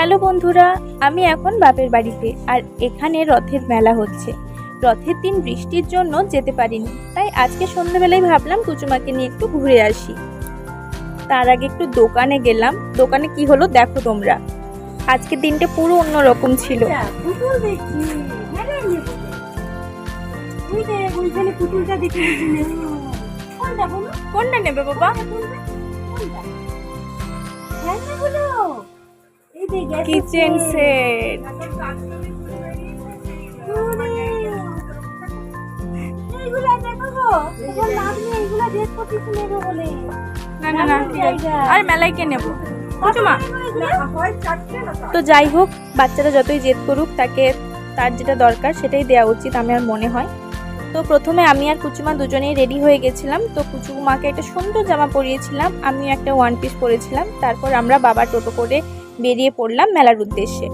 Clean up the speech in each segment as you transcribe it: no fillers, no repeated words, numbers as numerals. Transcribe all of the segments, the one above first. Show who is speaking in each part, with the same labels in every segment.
Speaker 1: Hello বন্ধুরা, আমি এখন বাপের বাড়িতে। আর এখানে রথের মেলা হচ্ছে। রথের দিন বৃষ্টির জন্য যেতে পারিনি, তাই আজকে সন্ধ্যাবেলায় ভাবলাম কুচুমাকে নিয়ে একটু ঘুরে আসি। তার আগে একটু দোকানে গেলাম। দোকানে কি হলো দেখো তোমরা। আজকের দিনটা পুরো অন্যরকম ছিল। কোনটা নেবে বাবা? Kitchen set. না না আর মেলায় কে নেবো কুচুমা। তো যাই হোক, বাচ্চারা যতই জেদ করুক, তার যেটা দরকার সেটাই দেওয়া উচিত আমার মনে হয়। তো প্রথমে আমি আর কুচুমা দুজনেই রেডি হয়ে গেছিলাম। তো কুচুমাকে একটা সুন্দর জামা পরিয়েছিলাম, আমিও একটা ওয়ান পিস পরেছিলাম। তারপর আমরা বাবা টোটো করে বেরিয়ে পড়লাম মেলার উদ্দেশ্যে।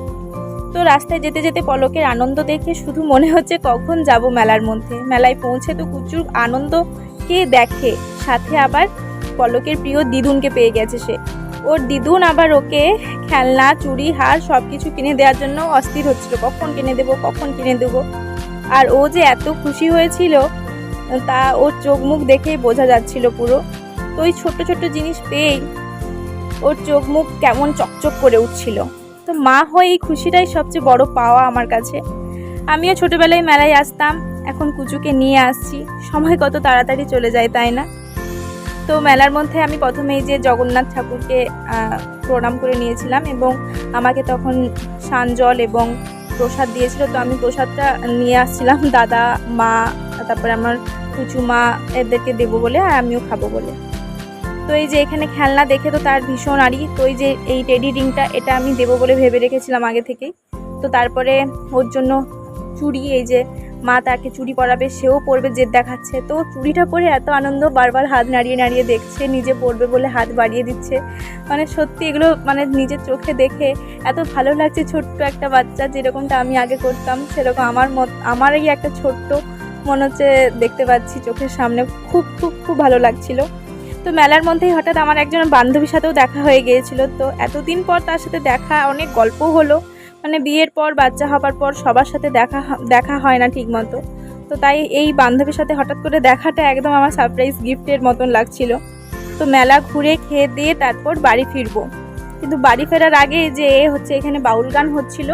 Speaker 1: তো রাস্তায় যেতে যেতে পলকের আনন্দ দেখে শুধু মনে হচ্ছে কখন যাব মেলার মধ্যে। মেলায় পৌঁছে তো কুচুর আনন্দকে দেখে, সাথে আবার পলকের প্রিয় দিদুনকে পেয়ে গেছে সে। ওর দিদুন আবার ওকে খেলনা, চুড়ি, হার সবকিছু কিনে দেওয়ার জন্য অস্থির হচ্ছিল, কখন কিনে দেবো। আর ও যে এত খুশি হয়েছিল তা ওর চোখ মুখ দেখেই বোঝা যাচ্ছিল পুরো। তো ওই ছোট্ট ছোট্ট জিনিস পেয়েই ওর চোখ মুখ কেমন চকচক করে উঠছিল। তো মা হয়ে এই খুশিটাই সবচেয়ে বড় পাওয়া আমার কাছে। আমিও ছোটবেলায় মেলায় আসতাম, এখন কুচুকে নিয়ে আসছি। সময় কত তাড়াতাড়ি চলে যায়, তাই না? তো মেলার মধ্যে আমি প্রথমেই যে জগন্নাথ ঠাকুরকে প্রণাম করে নিয়েছিলাম, এবং আমাকে তখন সান জল এবং প্রসাদ দিয়েছিল। তো আমি প্রসাদটা নিয়ে আসছিলাম দাদা, মা, তারপরে আমার কুচুমা এদেরকে দেবো বলে, আর আমিও খাবো বলে। তো এই যে এখানে খেলনা দেখে তো তার ভীষণ আড়ি। তো এই টেডি রিংটা, এটা আমি দেবো বলে ভেবে রেখেছিলাম আগে থেকেই। তো তারপরে ওর জন্য চুড়ি, এই যে মা তাকে চুড়ি পরাবে, সেও পরবে জেদ দেখাচ্ছে। তো চুড়িটা পরে এত আনন্দ, বারবার হাত নাড়িয়ে নাড়িয়ে দেখছে, নিজে পরবে বলে হাত বাড়িয়ে দিচ্ছে। মানে সত্যি এগুলো নিজের চোখে দেখে এত ভালো লাগছে। ছোট্ট একটা বাচ্চা যেরকমটা আমি আগে করতাম, সেরকম আমারই একটা ছোট্ট মনে হচ্ছে দেখতে পাচ্ছি চোখের সামনে। খুব খুব খুব ভালো লাগছিল। তো মেলার মধ্যেই হঠাৎ আমার একজন বান্ধবীর সাথেও দেখা হয়ে গিয়েছিল। তো এতদিন পর তার সাথে দেখা, অনেক গল্প হলো। বিয়ের পর, বাচ্চা হবার পর সবার সাথে দেখা হয় না ঠিক মতো। তো তাই এই বান্ধবীর সাথে হঠাৎ করে দেখাটা একদম আমার সারপ্রাইজ গিফটের মতন লাগছিল। তো মেলা ঘুরে খেয়ে দিয়ে তারপর বাড়ি ফিরবো। কিন্তু বাড়ি ফেরার আগে যে এখানে বাউল গান হচ্ছিল,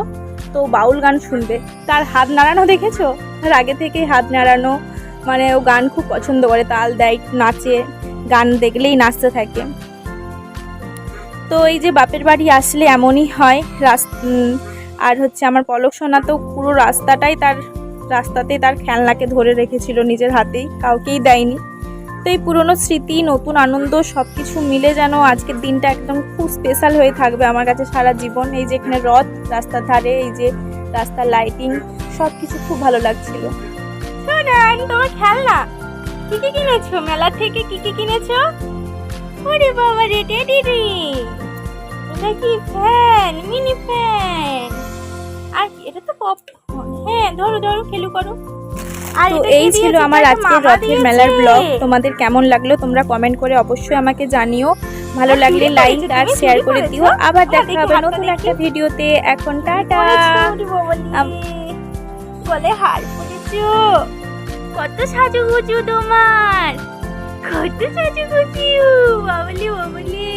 Speaker 1: তো বাউল গান শুনবে। তার হাত নাড়ানো দেখেছো? তার আগে থেকেই হাত নাড়ানো, ও গান খুব পছন্দ করে, তাল দেয়, নাচে, গান দেখলেই নাচতে থাকে। তো এই যে বাপের বাড়ি আসলে এমনই হয়। আর আমার পলক সোনা তো পুরো রাস্তাতেই তার খেলনাকে ধরে রেখেছিল নিজের হাতেই, কাউকেই দেয়নি। তো এই পুরনো স্মৃতি, নতুন আনন্দ সবকিছু মিলে যেন আজকের দিনটা একদম খুব স্পেশাল হয়ে থাকবে আমার কাছে সারা জীবন। এই যে এখানে রথ, রাস্তার ধারে এই যে রাস্তার লাইটিং, সবকিছু খুব ভালো লাগছিল। শোনেন, তোমার খেলনা কি কি কিনেছো মেলা থেকে? কি কি কিনেছো? ওরে বাবা রে, টেডি রিং, এটা কি ফ্যান, মিনি ফ্যান, আর এটা তো পপকর্ন। হ্যাঁ, ধরো খেলু করো। আর এই ছিল আমার আজকের রথের মেলার ব্লগ। তোমাদের কেমন লাগলো তোমরা কমেন্ট করে অবশ্যই আমাকে জানিও। ভালো লাগলে লাইক আর শেয়ার করে দিও। আবার দেখা হবে নতুন একটা ভিডিওতে। এখন টাটা। বলে হার পড়েছো, কত সাজুগুজু তোমার, কত সাজুগুজু, বাবলি বাবলি।